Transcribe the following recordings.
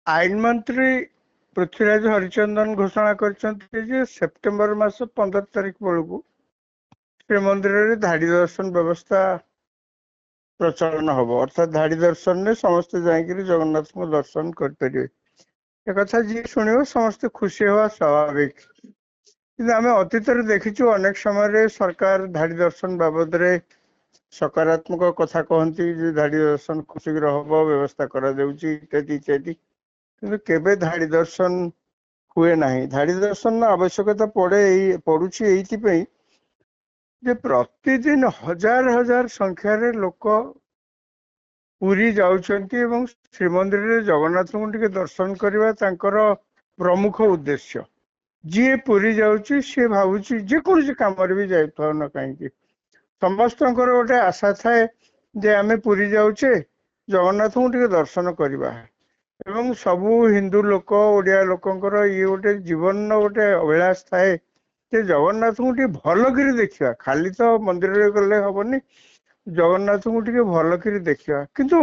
आईन मंत्री पृथ्वीराज हरिचंदन घोषणा कर सेप्टेम्बर मास 15 तारिख बेलू श्रीमंदिर में धाड़ी दर्शन व्यवस्था प्रचलन हम अर्थात धाड़ी दर्शन में समस्ते जाकि जगन्नाथ को दर्शन करें एक जी शुण समस्ते खुशी हवा स्वाभाविक कि आम अतीत देखीचु अनेक समय सरकार धाड़ी दर्शन बाबद सकारात्मक कथा कहती धाड़ी दर्शन शीघ्र हम व्यवस्था इत्यादि इत्यादि कि केबे धाड़ी दर्शन हुए ना धाड़ी दर्शन आवश्यकता पड़ुछि एइथिपई जे प्रतिदिन हजार हजार संख्यार लोक पुरी जाउछंती एवं श्रीमंदिर रे जगन्नाथ को टिके दर्शन करबा तांकर प्रमुख उद्देश्य जी पुरी जाउछि से भाबुछि जे कोन काम भी जाय था न कहीं समस्त गोटे आशा थाए जे आमे पुरी जाउछे जगन्नाथ को टिके दर्शन करबा एवं सबु हिंदू लोक ओडिया लोकंकर ये गोटे जीवन गोटे अभिलाष थाए जे जगन्नाथ को टिके भल करी देखिया खाली तो मंदिर रे गले हबनी जगन्नाथ को टिके भल करी देखिया किंतु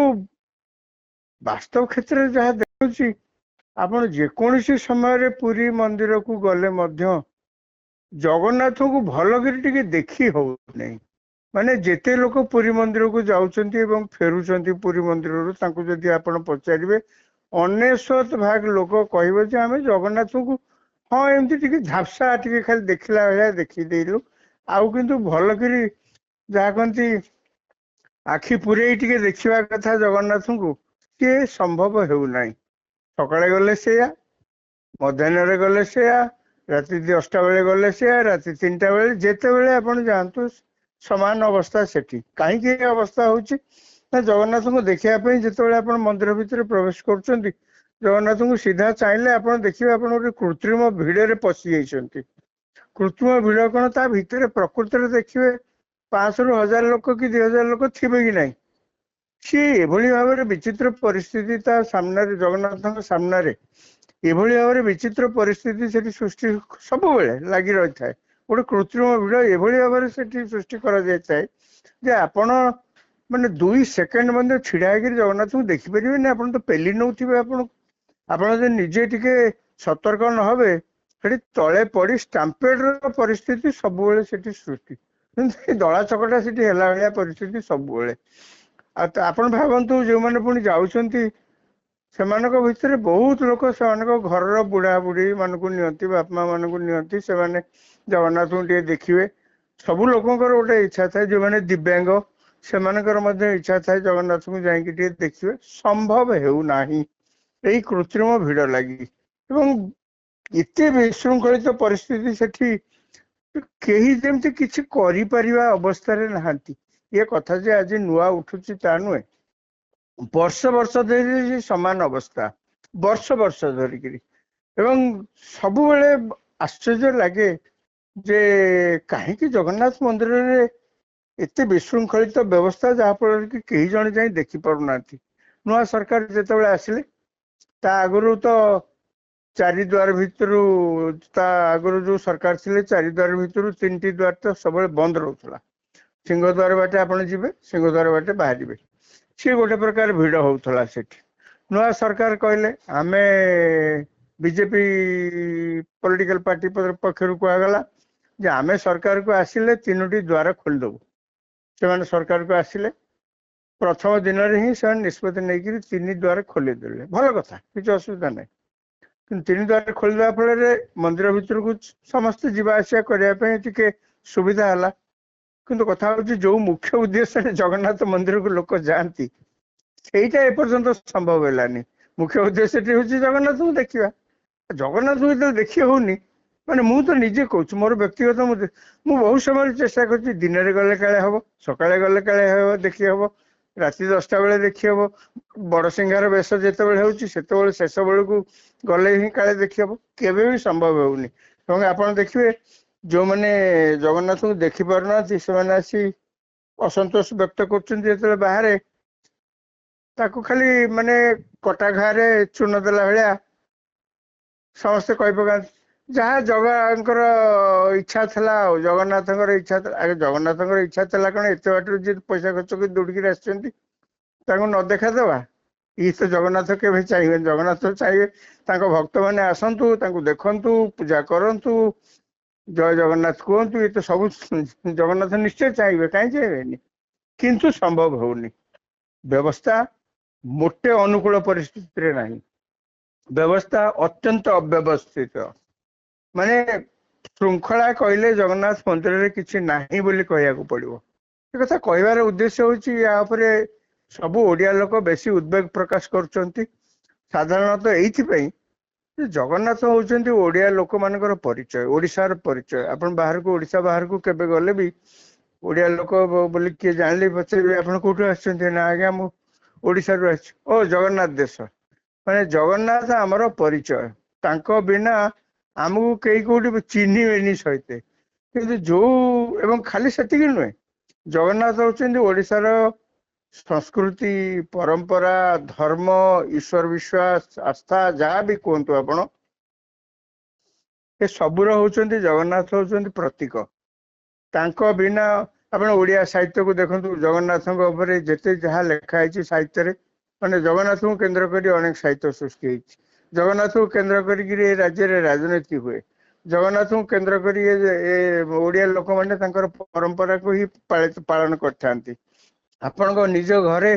वास्तव क्षेत्र में जहाँ देखुची आपण जेकोसी समय पुरी मंदिर को गले मध्य जगन्नाथ को भल करी टिके देखी हो नहीं माने जेते लोक पुरी मंदिर को जाउछंती एवं फेरुछंती पुरी मंदिर रु तांको जदि आपण पचारिबे 99% लोक कहबे जे आमे जगन्नाथ को हाँ एमती टिके झापसा टिके खाली देखला भलिया देखि देलु आउ किंतु भल करी जहाँ कहती आखि पुरे टिके देखिबा कथा जगन्नाथ को सी संभव हेउना सकाळे गले से मध्याह्न गले से राति 10टा बेले गले से राति 3टा बेले जेते बेले आपण जानतु समान अवस्था सेठी कहीं अवस्था होची ना जगन्नाथ को देखिया जिते आप मंदिर भितर प्रवेश कर जगन्नाथ को सीधा चाहिए आप देखिए आप कृत्रिम भिड़े पशि जाइछंती कृत्रिम भिड़ कौन ता भितर प्रकृति देखिए 500 ରୁ 1000 लोक कि 2000 लोक थे कि नहीं सी एभली भाव में विचित्र परिस्थिति ता सामने जगन्नाथ सामने एभली भाव में विचित्र परिस्थिति से सृष्टि सब बेले लगी रही है गोटे कृत्रिम भिड़ एभली भाव में सृष्टि कर आपण माने 2 सेकेंड मध्य छिड़ा जगन्नाथ को देखिपारे ना आप तो पेली नौ आप निजे टिके सतर्क न हे से तले पड़ी स्टाम्पेड परिस्थिति सब सृष्टि दला चकटा से भाया परिस्थिति सब आप भावतु जो मैंने पुणी जाऊँगी से भितर बहुत लोक से घर बुढ़ा बुढ़ी मानक नियंती बापा मानक नियंती से जगन्नाथ को देखिए सबू लोकंर गोटे इच्छा था जो मैंने दिव्यांग से इच्छा था जगन्नाथ को जाकि देखिए संभव हेउना यही कृत्रिम भिड़ लगी इतने विशृंखलित परिस्थिति सेठी कहीं जमती किसी अवस्था नहांती ये कथा जे आज नुआ उठुची ता नुहे वर्ष वर्ष धरी समान अवस्था वर्ष वर्ष धरिक सब बेले आश्चर्य लगे जे कहीं जगन्नाथ मंदिर रे एते विशृंखलित व्यवस्था जहाँफल कि कई जन जाए देखी पारना नुआ सरकार जिते आसिले ता आगु तो चारिद्वार भितर आगु जो सरकार थे चारिद्वार भितर 3टी द्वार तो सब बंद रोला सिंहद्वार बाटे आप जी सिंहद्वार बाटे बाहर सी गोटे प्रकार भिड़ होता से नुआ सरकार कहले आमे बीजेपी पॉलिटिकल पार्टी पक्षर कहगला जे आमे सरकार को आसिले 3टी द्वार खोलीदेव से सरकार को आसिले प्रथम दिन ही से निष्पत्ति नहीं 3 द्वार खोलीदे भल कथा किसी असुविधा ना कि 3 द्वार खोलीदे फल मंदिर भितर को समस्त जावासिया करने सुविधा है किंतु कथा हूँ जो मुख्य उद्देश्य जगन्नाथ मंदिर को लोक जाती सहीटा एपर्यंत संभव है मुख्य उद्देश्य हूँ जगन्नाथ को देखा जगन्नाथ को जो देखी होनी माने मु तो निजे कहूँ मोर व्यक्तिगत मुझे बहुत समय चेष्टा कर दिन में गले काले हम सकाଳେ गले काले हम देखी हम राति 10टा बेले देखी हम बड़ सिंहार बेश जिते होते शेष बेलू को गले ही काले देखी हम केवे भी संभव होनी और आप देखिए जो मैंने जगन्नाथ को देखी पारना से आसी असंतोष व्यक्त कर बाहर ताकू खाली माने कटा घारे चून देला भाया समस्ते कही पका जहाँ जगह इच्छा था जगन्नाथ इच्छा आगे जगन्नाथ इच्छा था कौन एत बाट पैसा खर्च कर दौड़िक न देखा देवा ଇ तो जगन्नाथ केवे चाहिए जगन्नाथ चाहिए भक्त मैंने आसतु देखु पूजा करतु जय जगन्नाथ कहतु ये तो सब जगन्नाथ निश्चय चाहिए कहीं चाहिए किंतु संभव होनी व्यवस्था मोटे अनुकूल परिस्थिति नहीं व्यवस्था अत्यंत अव्यवस्थित माने श्रृंखला कहले जगन्नाथ मंदिर रे किछि नाही बोली कहया को पड़िबो ए कथा कहबार उद्देश्य होची या परे सब ओडिया लोक बेसी उद्वेग प्रकाश करचंती साधारणतः एइथि पई जगन्नाथ होचंती ओडिया लोक मानकर परिचय ओडिसार परिचय आपण बाहर को ओडिसा बाहर को केबे गले भी ओडिया लोक बोली के जानले पछे आपण कोठु आछंती ना आज्ञा मु ओडिसा रु आछ ओ जगन्नाथ देश माने जगन्नाथ हमर परिचय तांको बिना आमको कई कोठी चिन्हिबेनी सहित किंतु जो एवं खाली सेतिक नुहे जगन्नाथ होचंती ओडिसार संस्कृति परंपरा धर्म ईश्वर विश्वास आस्था जहाँ भी कहतु आपण ए सबुर होचंती जगन्नाथ होचंती प्रतीक तांको बिना आपण ओडिया साहित्य को देखंतु जगन्नाथଙ୍କ ऊपर जेते जहाँ लेखा है साहित्य रे माने जगन्नाथ को केंद्र करी अनेक साहित्य सृष्टि है जगन्नाथ को केंद्र करी राज्य रे राजनीति हुए जगन्नाथ को केंद्र करी ओडिया लोक माने तांकर परंपरा को ही पालन करथांती आपण को निज घरे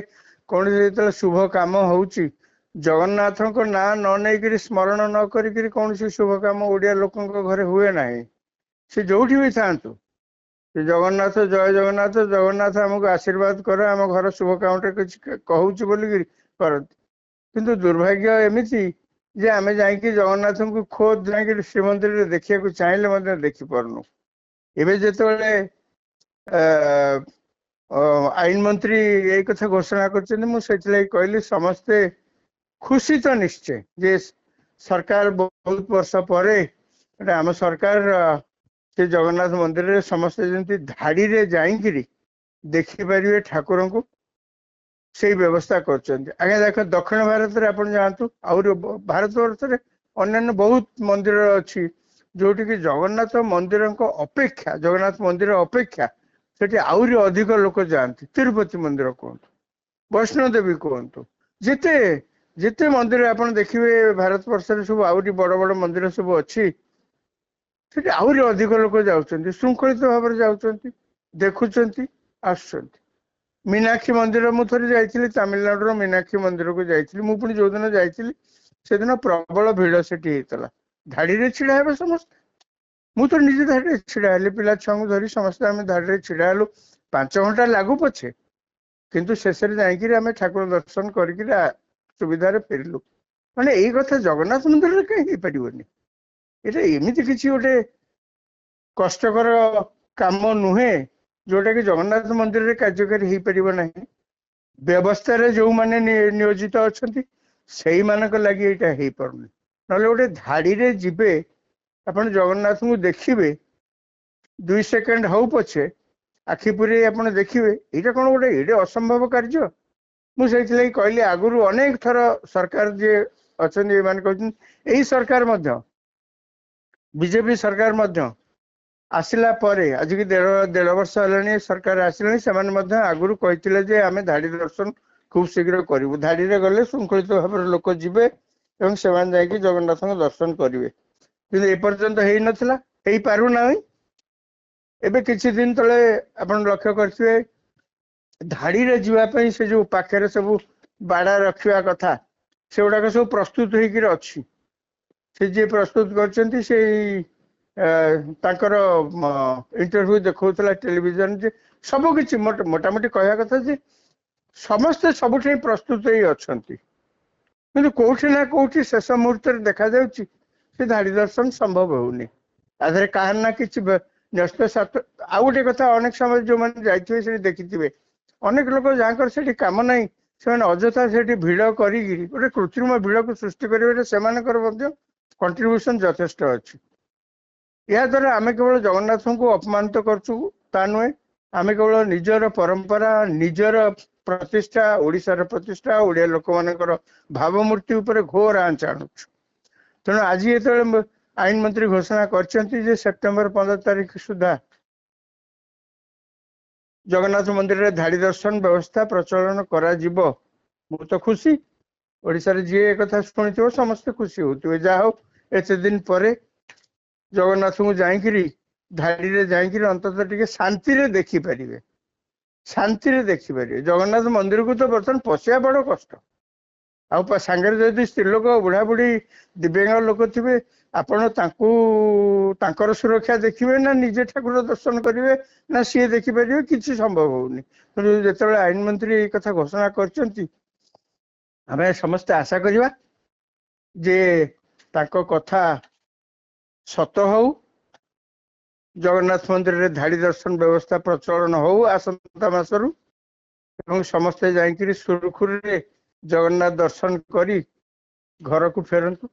कौन जो शुभ काम होउची जगन्नाथ को ना न नहीं स्मरण न करी कौन सी शुभ काम ओडिया लोक घरे हुए ना से जोठी भी थांतु जगन्नाथ जय जगन्नाथ जगन्नाथ हमको आशीर्वाद कर आम घर शुभ काम कहूची बोली करती किंतु दुर्भाग्य एमिति जे आम जाकि जगन्नाथ को खोद जाकि श्रीमंदिर देखा चाहिए देखी पार्नु एवं जिते आईन मंत्री यही कथा घोषणा कर कहली समस्ते खुशी तो निश्चय जे सरकार बहुत वर्ष पर आम सरकार से जगन्नाथ मंदिर रे समस्ते जमी धाड़ी रे जाइकिरी देखी पारे ठाकुर को से व्यवस्था कर देख दक्षिण भारत में आप जातु आउर भारत वर्ष में अन्य बहुत मंदिर अच्छी जोटि कि जगन्नाथ मंदिर अपेक्षा जगन्नाथ मंदिर अपेक्षा सेठी आउरी अधिक लोक जाती तिरुपति मंदिर कहतु वैष्णो देवी कहतु जिते जिते मंदिर आप देखिए भारत वर्ष सब आउरी बड़ बड़ मंदिर सब अच्छी सेठी आउरी अधिक लोक जाउछन्ति श्रृंखलित भाव में जाउछन्ति देखुछन्ति आसुछन्ति मीनाक्षी मंदिर मु थोड़ी जाइଥିଲି तमिलनाडु मीनाक्षी मंदिर को जाइଥିଲି मु पुणी जो दिन जाइଥିଲି से दिन प्रबल भिड़ सेठी हेतला धाड़ी रे छिड़ा हेबे समस्त मु तो निजे धाड़ी रे छिड़ा हेली पिला छुआ को धरी समस्त आम धाड़ी रे छिड़ा हेलु 5 घंटा लागू पछे किंतु शेष रे जाइकिरी आम ठाकुर दर्शन करिकिरी सुविधा रे फेरिलु माने एई कथा जगन्नाथ मंदिर रे कहीं हे परिबोनी एटा एमिति किछि ओटे कष्टकर काम नुहे जोटा कि जगन्नाथ मंदिर रे कार्यकारी हो पार ना व्यवस्था रे जो माने नियोजित अच्छा से लगी यहाँ हो पारनी ना गोटे धाड़ी रे जीवे आपण जगन्नाथ को देखिए 2 सेकेंड हो पछे आखि पुरी आपण देखिए यहाँ कौन गोटे ये असंभव कार्य मुझे कहली आगुरी अनेक थर सरकार जे अच्छा यही सरकार बीजेपी सरकार आसिला परे आज की 1.5 वर्ष है सरकार आसिले से आगुरी कहते जे आम धाड़ी दर्शन खूब शीघ्र करूँ धाड़ी रे गले श्रृंखलित भाव लोक जीवे और से जगन्नाथ दर्शन करेंगे कि एपर्यंत हो नाला हो पारुना एबे किछि दिन तले आपण लक्ष्य करथिबे धाड़ी रे जीवाई से जो पाखे सब बाड़ा रखा कथा से गुड़ाक सब प्रस्तुत होकर अच्छी से जी प्रस्तुत कर तांकर इंटरव्यू देखौतला टेलीविजन जे सब किछि मोटामोटी कहया कथा जे समस्त सबुठी प्रस्तुत ही अच्छंती किंतु कोठी ना कोठी शेष मुहूर्त रे देखा जाउची से धाड़ी दर्शन संभव होउनी आधरे काहर ना किछि न्यस्त सात आ गोटे कथा अनेक समय जो मैंने जाइथिबे से देखिथिबे अनेक लोक जाकर से काम नहीं से अजथा से भिड़ करी गोटे कृत्रिम भिड़ को सृष्टि करेंगे से कंट्रीब्यूशन यथेष्ट अच्छी या द्वारा आम केवल जगन्नाथ को अपमानित करछु ता नुहे आम केवल निजर परंपरा निजर प्रतिष्ठा ओडिशार प्रतिष्ठा ओडिया लोक मानकर भावमूर्ति उपर घोर आंच आणुछु तेणु आज ये आईन मंत्री घोषणा कर सेप्टेम्बर 15 तारीख सुधा जगन्नाथ मंदिर रे धाड़ी दर्शन व्यवस्था प्रचलन करा जिवो मु तो खुशी ओडिशा रे जी एक कथा शुणिथिबो समस्त खुशी होथिबे जा हो एते दिन परे जगन्नाथ को जाइकिरी धाड़ी रे जाइकिरी अंततः टिके शांति रे देखि परिबे शांति रे देखि परिबे जगन्नाथ मंदिर को तो बर्तन पसिया बड़ कष्ट आ सांगे जदि स्त्री लोक बुढ़ा बुढ़ी दिव्यांग लोक थे आपण तांकर सुरक्षा देखिए ना निजे ठाकुर दर्शन करेंगे ना सी देखिपारे किसी संभव होनी जो आईन मंत्री ये कथा घोषणा कर समस्ते आशा करवा जे तांको कथा सत हो जगन्नाथ मंदिर रे धाड़ी दर्शन व्यवस्था प्रचलन हो आसंता मासरु एवं समस्ते जाइकिरी सुरखुरी जगन्नाथ दर्शन करी घर को फेरंतु।